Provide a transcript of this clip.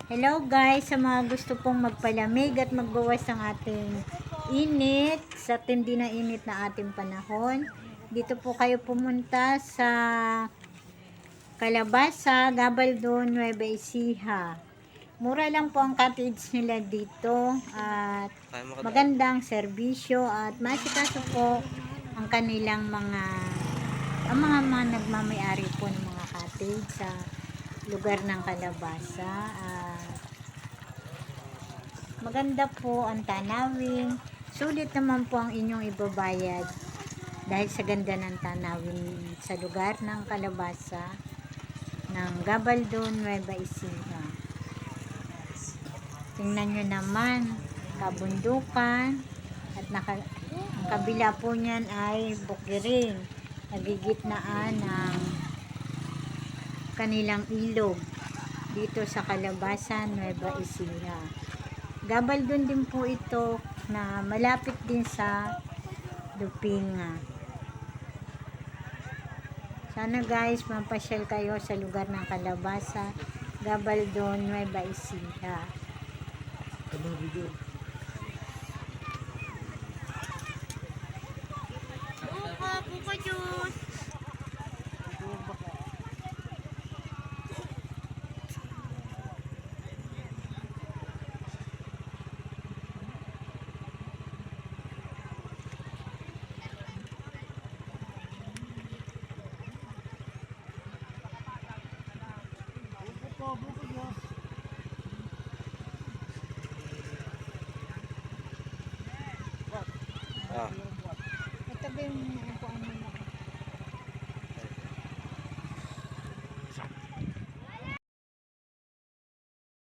Hello guys, sa mga gusto pong magpalamig at magbawas ng ating init, sa tindi na init na ating panahon, dito po kayo pumunta sa Calabasa, Gabaldon, Nueva Ecija. Mura lang po ang cottage nila dito at magandang serbisyo at masikaso po ang kanilang mga nagmamay-ari po ng mga cottage sa lugar ng Calabasa. Maganda po ang tanawin. Sulit naman po ang inyong ibabayad dahil sa ganda ng tanawin sa lugar ng Calabasa ng Gabaldon, Nueva Ecija. Tingnan nyo naman, kabundukan at ang kabila po niyan ay bukirin. Nagigitnaan ng kanilang ilog dito sa Calabasa, Nueva Ecija. Gabaldon din po ito na malapit din sa Lupinga. Sana guys, mapasyal kayo sa lugar ng Calabasa, Gabaldon, Nueva Ecija. Buko juice. Ito ba yung